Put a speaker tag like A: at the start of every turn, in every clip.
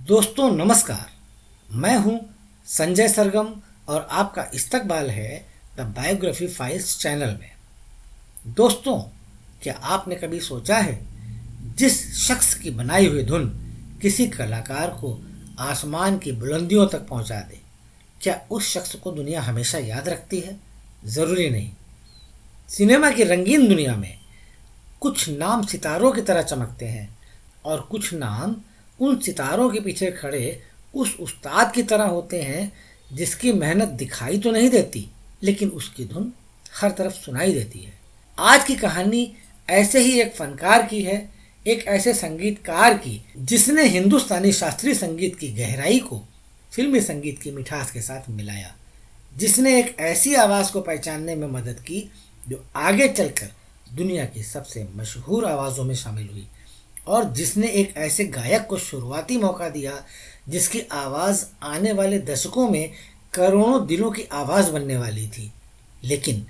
A: दोस्तों नमस्कार। मैं हूं संजय सरगम और आपका इस्तकबाल है द बायोग्राफी फाइल्स चैनल में। दोस्तों, क्या आपने कभी सोचा है जिस शख्स की बनाई हुई धुन किसी कलाकार को आसमान की बुलंदियों तक पहुंचा दे, क्या उस शख्स को दुनिया हमेशा याद रखती है? ज़रूरी नहीं। सिनेमा की रंगीन दुनिया में कुछ नाम सितारों की तरह चमकते हैं और कुछ नाम उन सितारों के पीछे खड़े उस उस्ताद की तरह होते हैं जिसकी मेहनत दिखाई तो नहीं देती, लेकिन उसकी धुन हर तरफ सुनाई देती है। आज की कहानी ऐसे ही एक फनकार की है, एक ऐसे संगीतकार की जिसने हिंदुस्तानी शास्त्रीय संगीत की गहराई को फिल्मी संगीत की मिठास के साथ मिलाया, जिसने एक ऐसी आवाज़ को पहचानने में मदद की जो आगे चलकर दुनिया की सबसे मशहूर आवाज़ों में शामिल हुई, और जिसने एक ऐसे गायक को शुरुआती मौका दिया जिसकी आवाज़ आने वाले दशकों में करोड़ों दिलों की आवाज़ बनने वाली थी। लेकिन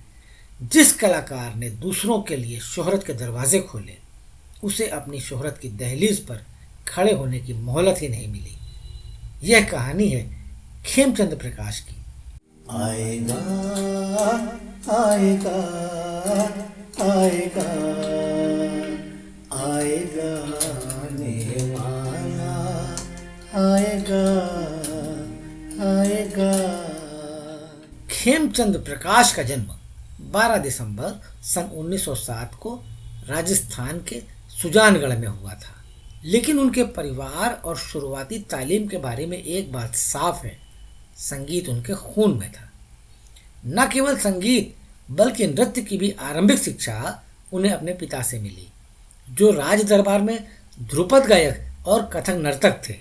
A: जिस कलाकार ने दूसरों के लिए शोहरत के दरवाजे खोले, उसे अपनी शोहरत की दहलीज पर खड़े होने की मोहलत ही नहीं मिली। यह कहानी है खेमचंद प्रकाश की।
B: आएगा आएगा आएगा आएगा आने वाला आएगा आएगा।
A: खेमचंद प्रकाश का जन्म 12 दिसंबर सन 1907 को राजस्थान के सुजानगढ़ में हुआ था। लेकिन उनके परिवार और शुरुआती तालीम के बारे में एक बात साफ है, संगीत उनके खून में था। न केवल संगीत बल्कि नृत्य की भी आरंभिक शिक्षा उन्हें अपने पिता से मिली, जो राज दरबार में ध्रुपद गायक और कथक नर्तक थे।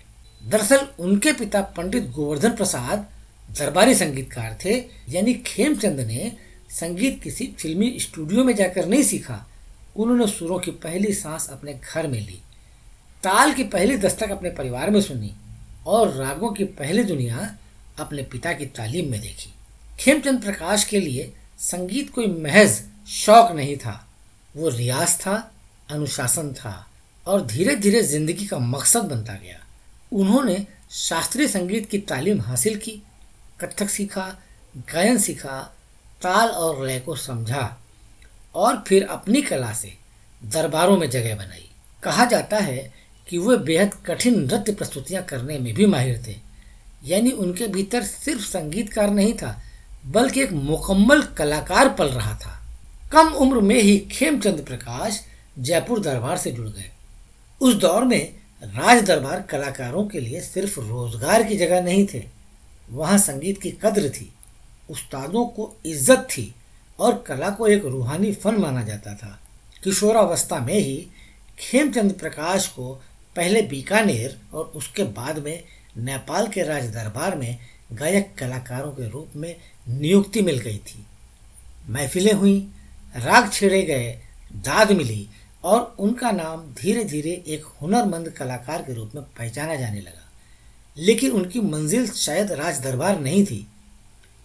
A: दरअसल उनके पिता पंडित गोवर्धन प्रसाद दरबारी संगीतकार थे, यानी खेमचंद ने संगीत किसी फिल्मी स्टूडियो में जाकर नहीं सीखा। उन्होंने सुरों की पहली सांस अपने घर में ली, ताल की पहली दस्तक अपने परिवार में सुनी और रागों की पहली दुनिया अपने पिता की तालीम में देखी। खेमचंद प्रकाश के लिए संगीत कोई महज शौक नहीं था, वो रियाज था, अनुशासन था और धीरे धीरे जिंदगी का मकसद बनता गया। उन्होंने शास्त्रीय संगीत की तालीम हासिल की, कथक सीखा, गायन सीखा, ताल और लय को समझा और फिर अपनी कला से दरबारों में जगह बनाई। कहा जाता है कि वे बेहद कठिन नृत्य प्रस्तुतियां करने में भी माहिर थे, यानी उनके भीतर सिर्फ संगीतकार नहीं था बल्कि एक मुकम्मल कलाकार पल रहा था। कम उम्र में ही खेमचंद प्रकाश जयपुर दरबार से जुड़ गए। उस दौर में राज दरबार कलाकारों के लिए सिर्फ रोजगार की जगह नहीं थे, वहाँ संगीत की कद्र थी, उस्तादों को इज्जत थी और कला को एक रूहानी फन माना जाता था। किशोरावस्था में ही खेमचंद प्रकाश को पहले बीकानेर और उसके बाद में नेपाल के राज दरबार में गायक कलाकारों के रूप में नियुक्ति मिल गई थी। महफिलें हुई, राग छेड़े गए, दाद मिली और उनका नाम धीरे धीरे एक हुनरमंद कलाकार के रूप में पहचाना जाने लगा। लेकिन उनकी मंजिल शायद राज दरबार नहीं थी।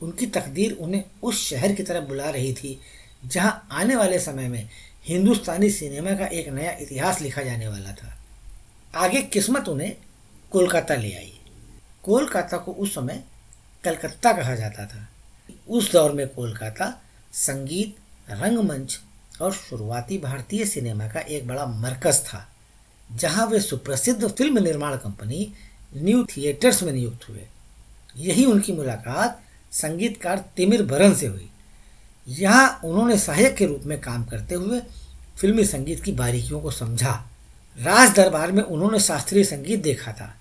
A: उनकी तकदीर उन्हें उस शहर की तरफ बुला रही थी जहां आने वाले समय में हिंदुस्तानी सिनेमा का एक नया इतिहास लिखा जाने वाला था। आगे किस्मत उन्हें कोलकाता ले आई। कोलकाता को उस समय कलकत्ता कहा जाता था। उस दौर में कोलकाता संगीत, रंगमंच और शुरुआती भारतीय सिनेमा का एक बड़ा मरकज था, जहां वे सुप्रसिद्ध फिल्म निर्माण कंपनी न्यू थिएटर्स में नियुक्त हुए। यही उनकी मुलाकात संगीतकार तिमिर बरन से हुई। यहाँ उन्होंने सहायक के रूप में काम करते हुए फिल्मी संगीत की बारीकियों को समझा। राज दरबार में उन्होंने शास्त्रीय संगीत देखा था,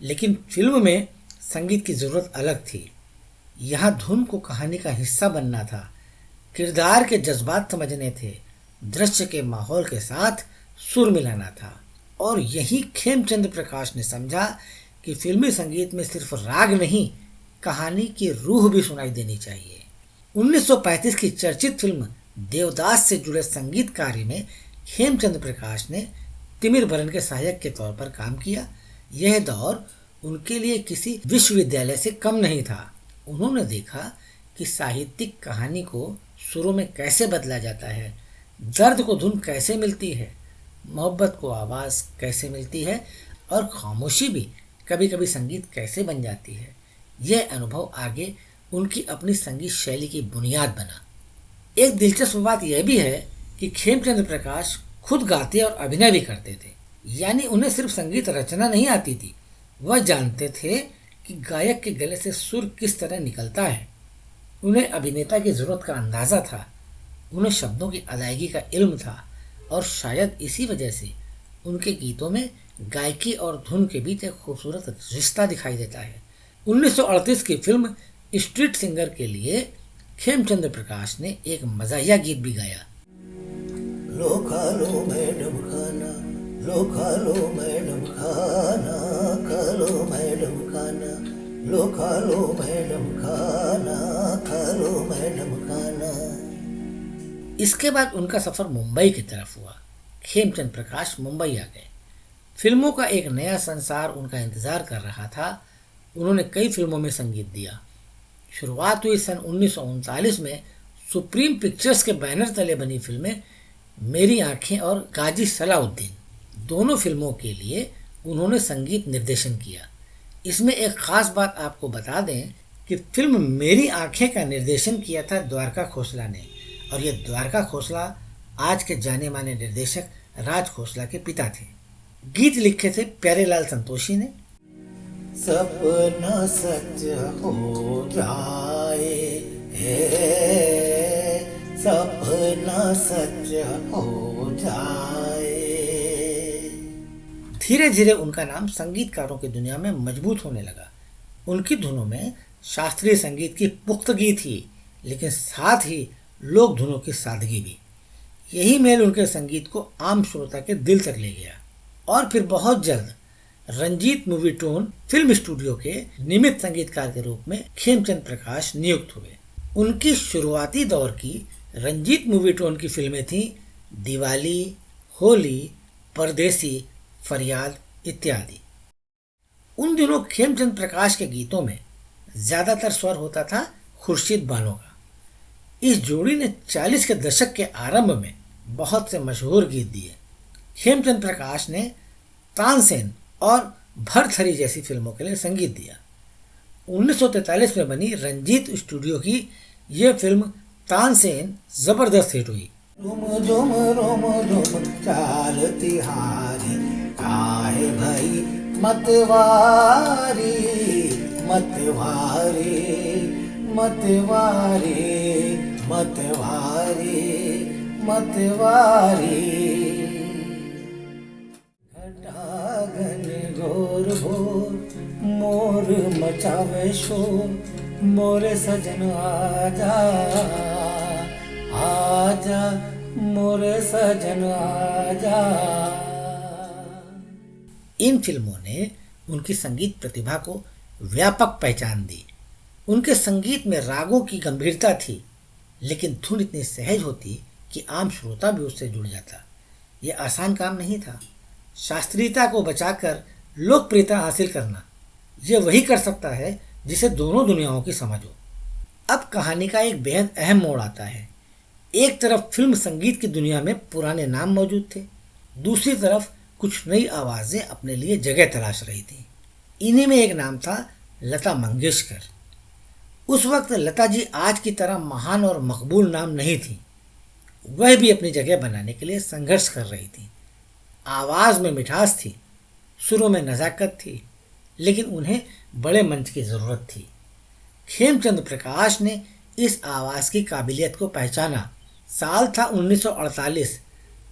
A: लेकिन फिल्म में संगीत की ज़रूरत अलग थी। यहाँ धुन को कहानी का हिस्सा बनना था, किरदार के जज्बात समझने थे, दृश्य के माहौल के साथ सुर मिलाना था। और यही खेमचंद प्रकाश ने समझा कि फिल्मी संगीत में सिर्फ राग नहीं, कहानी की रूह भी सुनाई देनी चाहिए। 1935 की चर्चित फिल्म देवदास से जुड़े संगीत कार्य में खेमचंद प्रकाश ने तिमिर बरन के सहायक के तौर पर काम किया। यह दौर उनके लिए किसी विश्वविद्यालय से कम नहीं था। उन्होंने देखा कि साहित्यिक कहानी को सुरों में कैसे बदला जाता है, दर्द को धुन कैसे मिलती है, मोहब्बत को आवाज़ कैसे मिलती है और खामोशी भी कभी कभी संगीत कैसे बन जाती है, यह अनुभव आगे उनकी अपनी संगीत शैली की बुनियाद बना। एक दिलचस्प बात यह भी है कि खेमचंद्र प्रकाश खुद गाते और अभिनय भी करते थे, यानी उन्हें सिर्फ संगीत रचना नहीं आती थी, वह जानते थे कि गायक के गले से सुर किस तरह निकलता है। उन्हें अभिनेता की जरूरत का अंदाजा था, उन्हें शब्दों की अदायगी का इल्म था, और शायद इसी वजह से उनके गीतों में गायकी और धुन के बीच एक खूबसूरत रिश्ता दिखाई देता है। 1938 की फिल्म स्ट्रीट सिंगर के लिए खेमचंद्र प्रकाश ने एक मज़ाहिया गीत भी गाया।
B: लो खा लो मैडम खाना, लो खा लो मैडम खाना, खा लो मैडम खाना, लो खा लो मैडम खाना, खा लो मैडम खाना।
A: इसके बाद उनका सफ़र मुंबई की तरफ हुआ। खेमचंद प्रकाश मुंबई आ गए। फिल्मों का एक नया संसार उनका इंतज़ार कर रहा था। उन्होंने कई फिल्मों में संगीत दिया। शुरुआत हुई सन 1939 में सुप्रीम पिक्चर्स के बैनर तले बनी फिल्में मेरी आंखें और गाजी सलाउद्दीन। दोनों फिल्मों के लिए उन्होंने संगीत निर्देशन किया। इसमें एक ख़ास बात आपको बता दें कि फिल्म मेरी आंखें का निर्देशन किया था द्वारका खोसला ने, और ये द्वारका खोसला आज के जाने माने निर्देशक राज खोसला के पिता थे। गीत लिखे थे प्यारेलाल संतोषी ने।
B: सपना सच हो जाए, सपना सच हो जाए।
A: धीरे धीरे उनका नाम संगीतकारों की दुनिया में मजबूत होने लगा। उनकी धुनों में शास्त्रीय संगीत की पुख्तगी थी, लेकिन साथ ही लोक धुनों की सादगी भी। यही मेल उनके संगीत को आम श्रोता के दिल तक ले गया। और फिर बहुत जल्द Ranjit Movietone film studio के नियमित संगीतकार के रूप में खेमचंद प्रकाश नियुक्त हुए। उनकी शुरुआती दौर की रंजीत मूवी टोन की फिल्में थीं दिवाली, होली, परदेसी, फरियाद इत्यादि। उन दिनों खेमचंद प्रकाश के गीतों में ज़्यादातर स्वर होता था खुर्शीद बानो का। इस जोड़ी ने 40 के दशक के आरंभ में बहुत से मशहूर गीत दिए। खेमचंद प्रकाश ने तानसेन और भरथरी जैसी फिल्मों के लिए संगीत दिया। 1943 में बनी रंजीत स्टूडियो की यह फिल्म तानसेन जबरदस्त हिट हुई।
B: रोम रोम रोम रोम चालती हारी, काहे भाई मतवारी, मतवारी, मतवारी, मतवारी, मतवारी। घटागन घोर घोर मोर मचावे शोर, मोरे सजन आजा, आजा मोरे सजन आजा।
A: इन फिल्मों ने उनकी संगीत प्रतिभा को व्यापक पहचान दी। उनके संगीत में रागों की गंभीरता थी, लेकिन धुन इतनी सहज होती कि आम श्रोता भी उससे जुड़ जाता। यह आसान काम नहीं था। शास्त्रीयता को बचाकर लोकप्रियता हासिल करना, यह वही कर सकता है जिसे दोनों दुनियाओं की समझ हो। अब कहानी का एक बेहद अहम मोड़ आता है। एक तरफ फिल्म संगीत की दुनिया में पुराने नाम मौजूद थे, दूसरी तरफ कुछ नई आवाज़ें अपने लिए जगह तलाश रही थी। इन्हीं में एक नाम था लता मंगेशकर। उस वक्त लता जी आज की तरह महान और मकबूल नाम नहीं थी। वह भी अपनी जगह बनाने के लिए संघर्ष कर रही थी। आवाज़ में मिठास थी, सुरों में नज़ाकत थी, लेकिन उन्हें बड़े मंच की ज़रूरत थी। खेमचंद प्रकाश ने इस आवाज़ की काबिलियत को पहचाना। साल था 1948।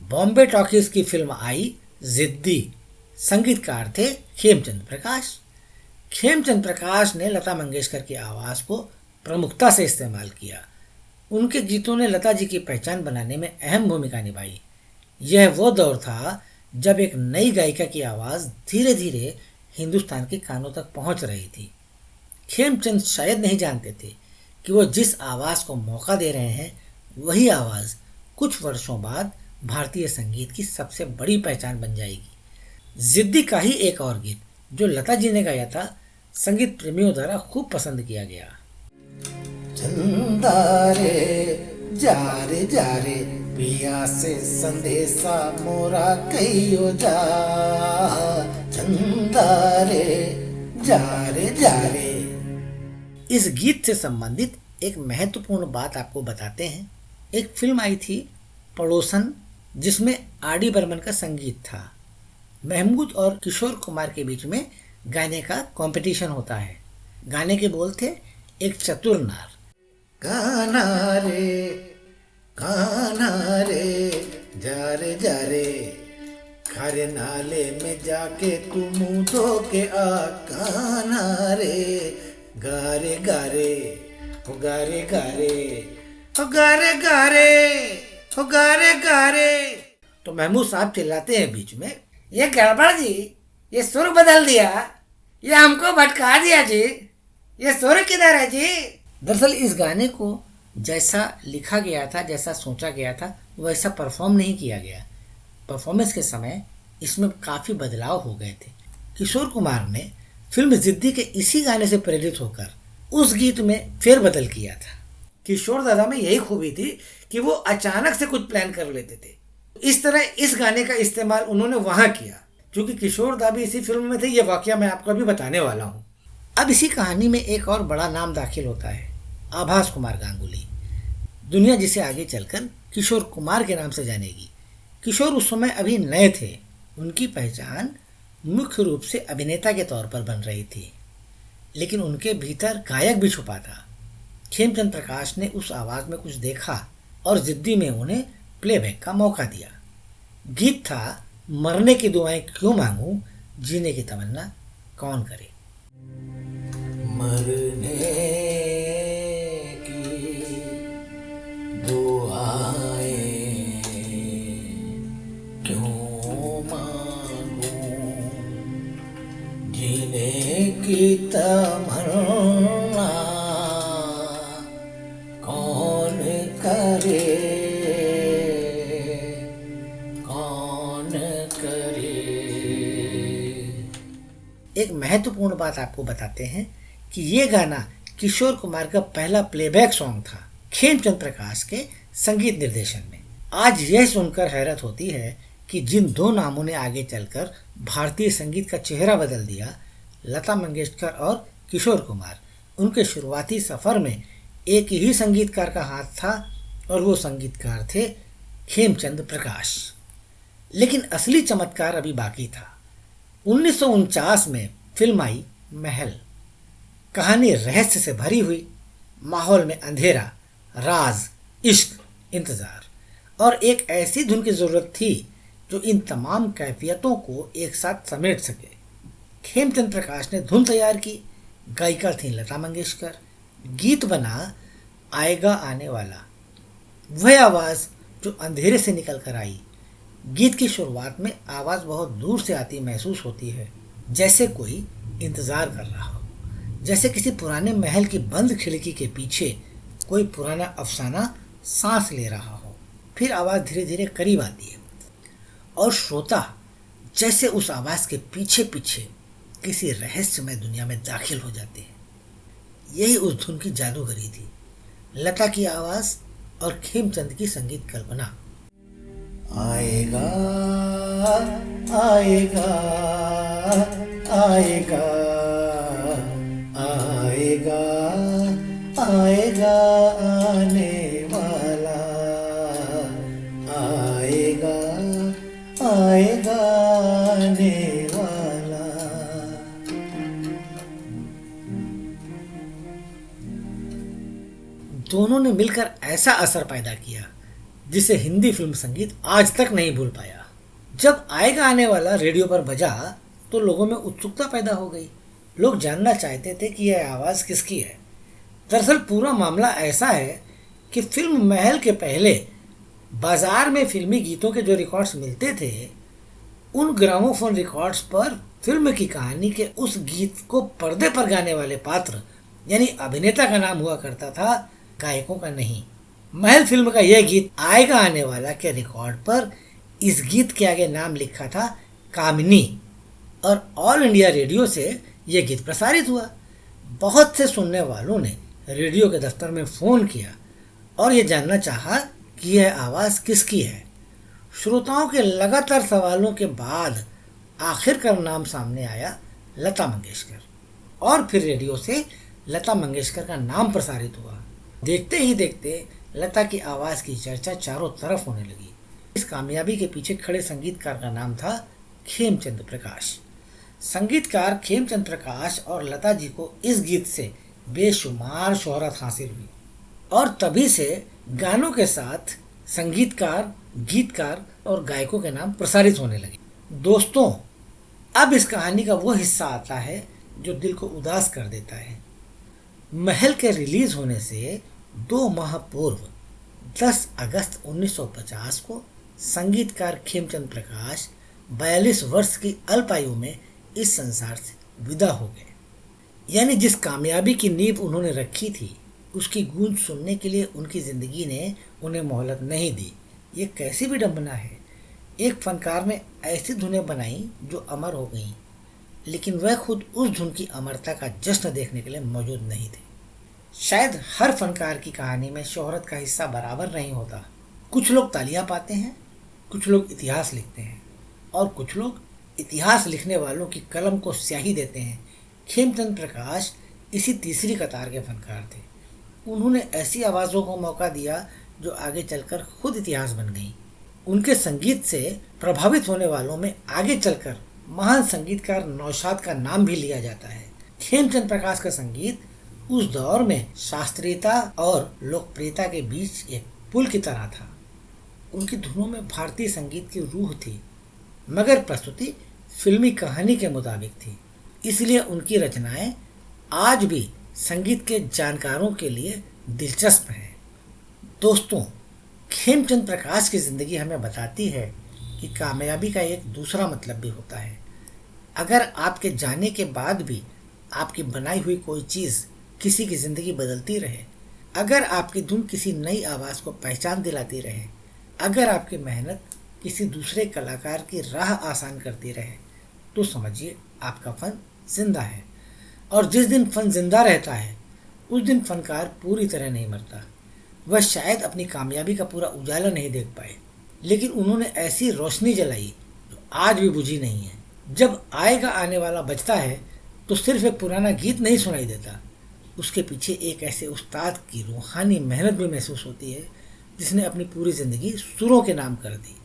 A: बॉम्बे टॉकीज की फिल्म आई जिद्दी। संगीतकार थे खेमचंद प्रकाश। खेमचंद प्रकाश ने लता मंगेशकर की आवाज़ को प्रमुखता से इस्तेमाल किया। उनके गीतों ने लता जी की पहचान बनाने में अहम भूमिका निभाई। यह वो दौर था जब एक नई गायिका की आवाज़ धीरे धीरे हिंदुस्तान के कानों तक पहुंच रही थी। खेमचंद शायद नहीं जानते थे कि वो जिस आवाज़ को मौका दे रहे हैं, वही आवाज़ कुछ वर्षों बाद भारतीय संगीत की सबसे बड़ी पहचान बन जाएगी। जिद्दी का ही एक और गीत जो लता जी ने गाया था, संगीत प्रेमियों द्वारा खूब पसंद किया गया।
B: चंदा रे जा रे पिया से संदेशा मोरा कहियो जा। चंदा रे जा रे जा रे।
A: इस गीत से संबंधित एक महत्वपूर्ण बात आपको बताते हैं। एक फिल्म आई थी पड़ोसन, जिसमें आर डी बर्मन का संगीत था। महमूद और किशोर कुमार के बीच में गाने का कंपटीशन होता है। गाने के बोल थे, एक चतुर नार
B: कान्हा रे जा रे, खारे नाले में जाके तू मुंह धो के आ। कान्हा रे गारे गारे हो गारे गारे हो गारे गारे हो गारे गारे।
A: तो महमूद साहब चिल्लाते हैं बीच में, ये गड़बड़ जी, ये सुर बदल दिया, ये हमको भटका दिया जी, ये सुर किधर है जी। दरअसल इस गाने को जैसा लिखा गया था, जैसा सोचा गया था, वैसा परफॉर्म नहीं किया गया। परफॉर्मेंस के समय इसमें काफ़ी बदलाव हो गए थे। किशोर कुमार ने फिल्म जिद्दी के इसी गाने से प्रेरित होकर उस गीत में फेरबदल किया था। किशोर दादा में यही खूबी थी कि वो अचानक से कुछ प्लान कर लेते थे। इस तरह इस गाने का इस्तेमाल उन्होंने वहाँ किया। क्योंकि किशोर दा भी इसी फिल्म में थे, ये वाकया मैं आपको अभी बताने वाला हूँ। अब इसी कहानी में एक और बड़ा नाम दाखिल होता है, आभास कुमार गांगुली। दुनिया जिसे आगे चलकर किशोर कुमार के नाम से जानेगी। किशोर उस समय अभी नए थे। उनकी पहचान मुख्य रूप से अभिनेता के तौर पर बन रही थी, लेकिन उनके भीतर गायक भी छुपा था। खेमचंद प्रकाश ने उस आवाज़ में कुछ देखा और जिद्दी में उन्हें प्लेबैक का मौका दिया। गीत था, मरने की दुआएं क्यों मांगूं, जीने की तमन्ना कौन करे।
B: मरने की दुआएं क्यों मांगूं, जीने की तमन्ना कौन करे, कौन करे।
A: एक महत्वपूर्ण बात आपको बताते हैं कि ये गाना किशोर कुमार का पहला प्लेबैक सॉन्ग था, खेमचंद प्रकाश के संगीत निर्देशन में। आज यह सुनकर हैरत होती है कि जिन दो नामों ने आगे चलकर भारतीय संगीत का चेहरा बदल दिया, लता मंगेशकर और किशोर कुमार, उनके शुरुआती सफ़र में एक ही संगीतकार का हाथ था और वो संगीतकार थे खेमचंद प्रकाश। लेकिन असली चमत्कार अभी बाकी था। 1949 में फिल्म आई महल। कहानी रहस्य से भरी हुई, माहौल में अंधेरा, राज, इश्क, इंतज़ार और एक ऐसी धुन की ज़रूरत थी जो इन तमाम कैफियतों को एक साथ समेट सके। खेमचंद प्रकाश ने धुन तैयार की, गायिका थी लता मंगेशकर, गीत बना आएगा आने वाला, वह आवाज़ जो अंधेरे से निकल कर आई। गीत की शुरुआत में आवाज़ बहुत दूर से आती महसूस होती है, जैसे कोई इंतज़ार कर रहा हो, जैसे किसी पुराने महल की बंद खिड़की के पीछे कोई पुराना अफसाना सांस ले रहा हो। फिर आवाज़ धीरे धीरे करीब आती है और श्रोता जैसे उस आवाज़ के पीछे पीछे किसी रहस्यमय दुनिया में दाखिल हो जाते हैं। यही उस धुन की जादूगरी थी, लता की आवाज़ और खेमचंद की संगीत कल्पना।
B: आएगा आएगा आएगा आएगा आएगा आने वाला, आएगा आएगा आने वाला।
A: दोनों ने मिलकर ऐसा असर पैदा किया जिसे हिंदी फिल्म संगीत आज तक नहीं भूल पाया। जब आएगा आने वाला रेडियो पर बजा तो लोगों में उत्सुकता पैदा हो गई। लोग जानना चाहते थे कि यह आवाज़ किसकी है। दरअसल पूरा मामला ऐसा है कि फिल्म महल के पहले बाजार में फिल्मी गीतों के जो रिकॉर्ड्स मिलते थे, उन ग्रामोफोन रिकॉर्ड्स पर फिल्म की कहानी के उस गीत को पर्दे पर गाने वाले पात्र यानी अभिनेता का नाम हुआ करता था, गायकों का नहीं। महल फिल्म का यह गीत आएगा आने वाला के रिकॉर्ड पर इस गीत के आगे नाम लिखा था कामिनी, और ऑल इंडिया रेडियो से यह गीत प्रसारित हुआ। बहुत से सुनने वालों ने रेडियो के दफ्तर में फ़ोन किया और ये जानना चाहा कि यह आवाज़ किसकी है। श्रोताओं के लगातार सवालों के बाद आखिरकार नाम सामने आया लता मंगेशकर। और फिर रेडियो से लता मंगेशकर का नाम प्रसारित हुआ। देखते ही देखते लता की आवाज़ की चर्चा चारों तरफ होने लगी। इस कामयाबी के पीछे खड़े संगीतकार का नाम था खेमचंद प्रकाश। संगीतकार खेमचंद प्रकाश और लता जी को इस गीत से बेशुमार शोहरत हासिल हुई और तभी से गानों के साथ संगीतकार, गीतकार और गायकों के नाम प्रसारित होने लगे। दोस्तों, अब इस कहानी का वो हिस्सा आता है जो दिल को उदास कर देता है। महल के रिलीज होने से 2 माह पूर्व 10 अगस्त 1950 को संगीतकार खेमचंद प्रकाश 42 वर्ष की अल्पायु में इस संसार से विदा हो गए। यानी जिस कामयाबी की नींव उन्होंने रखी थी उसकी गूंज सुनने के लिए उनकी ज़िंदगी ने उन्हें मोहलत नहीं दी। ये कैसी विडंबना है। एक फनकार ने ऐसी धुनें बनाई जो अमर हो गईं, लेकिन वह खुद उस धुन की अमरता का जश्न देखने के लिए मौजूद नहीं थे। शायद हर फनकार की कहानी में शोहरत का हिस्सा बराबर नहीं होता। कुछ लोग तालियां पाते हैं, कुछ लोग इतिहास लिखते हैं और कुछ लोग इतिहास लिखने वालों की कलम को स्याही देते हैं। खेमचंद प्रकाश इसी तीसरी कतार के फनकार थे। उन्होंने ऐसी आवाज़ों को मौका दिया जो आगे चलकर खुद इतिहास बन गई। उनके संगीत से प्रभावित होने वालों में आगे चलकर महान संगीतकार नौशाद का नाम भी लिया जाता है। खेमचंद प्रकाश का संगीत उस दौर में शास्त्रीयता और लोकप्रियता के बीच एक पुल की तरह था। उनकी धुनों में भारतीय संगीत की रूह थी, मगर प्रस्तुति फिल्मी कहानी के मुताबिक थी। इसलिए उनकी रचनाएं आज भी संगीत के जानकारों के लिए दिलचस्प हैं। दोस्तों, खेमचंद प्रकाश की ज़िंदगी हमें बताती है कि कामयाबी का एक दूसरा मतलब भी होता है। अगर आपके जाने के बाद भी आपकी बनाई हुई कोई चीज़ किसी की ज़िंदगी बदलती रहे, अगर आपकी धुन किसी नई आवाज़ को पहचान दिलाती रहे, अगर आपकी मेहनत किसी दूसरे कलाकार की राह आसान करती रहे, तो समझिए आपका फ़न जिंदा है। और जिस दिन फ़न जिंदा रहता है उस दिन फनकार पूरी तरह नहीं मरता। वह शायद अपनी कामयाबी का पूरा उजाला नहीं देख पाए, लेकिन उन्होंने ऐसी रोशनी जलाई जो आज भी बुझी नहीं है। जब आएगा आने वाला बजता है तो सिर्फ एक पुराना गीत नहीं सुनाई देता, उसके पीछे एक ऐसे उस्ताद की रूहानी मेहनत भी महसूस होती है जिसने अपनी पूरी ज़िंदगी सुरों के नाम कर दी।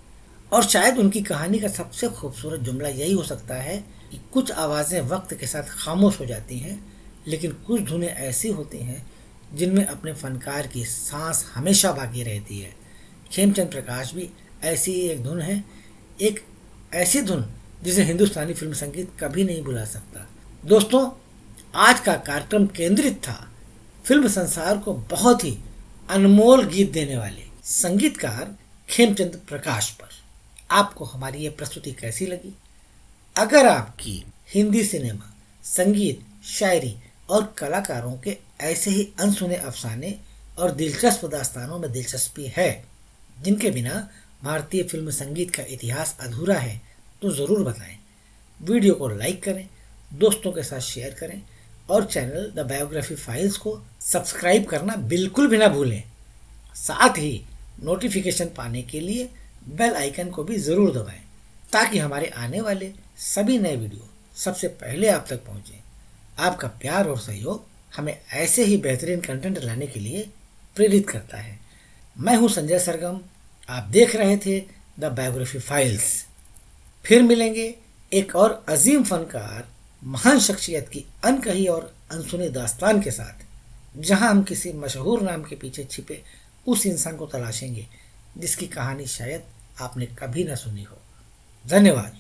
A: और शायद उनकी कहानी का सबसे खूबसूरत जुमला यही हो सकता है कि कुछ आवाज़ें वक्त के साथ खामोश हो जाती हैं, लेकिन कुछ धुनें ऐसी होती हैं जिनमें अपने फनकार की सांस हमेशा बाकी रहती है। खेमचंद प्रकाश भी ऐसी ही एक धुन है, एक ऐसी धुन जिसे हिंदुस्तानी फिल्म संगीत कभी नहीं भुला सकता। दोस्तों, आज का कार्यक्रम केंद्रित था फिल्म संसार को बहुत ही अनमोल गीत देने वाले संगीतकार खेमचंद प्रकाश पर। आपको हमारी ये प्रस्तुति कैसी लगी? अगर आपकी हिंदी सिनेमा, संगीत, शायरी और कलाकारों के ऐसे ही अनसुने अफसाने और दिलचस्प दास्तानों में दिलचस्पी है जिनके बिना भारतीय फिल्म संगीत का इतिहास अधूरा है, तो ज़रूर बताएं। वीडियो को लाइक करें, दोस्तों के साथ शेयर करें और चैनल द बायोग्राफी फाइल्स को सब्सक्राइब करना बिल्कुल भी ना भूलें। साथ ही नोटिफिकेशन पाने के लिए बेल आइकन को भी ज़रूर दबाएं ताकि हमारे आने वाले सभी नए वीडियो सबसे पहले आप तक पहुंचें। आपका प्यार और सहयोग हमें ऐसे ही बेहतरीन कंटेंट लाने के लिए प्रेरित करता है। मैं हूं संजय सरगम, आप देख रहे थे द बायोग्राफी फाइल्स। फिर मिलेंगे एक और अजीम फनकार, महान शख्सियत की अनकही और अनसुनी दास्तान के साथ, जहां हम किसी मशहूर नाम के पीछे छिपे उस इंसान को तलाशेंगे जिसकी कहानी शायद आपने कभी न सुनी हो। धन्यवाद।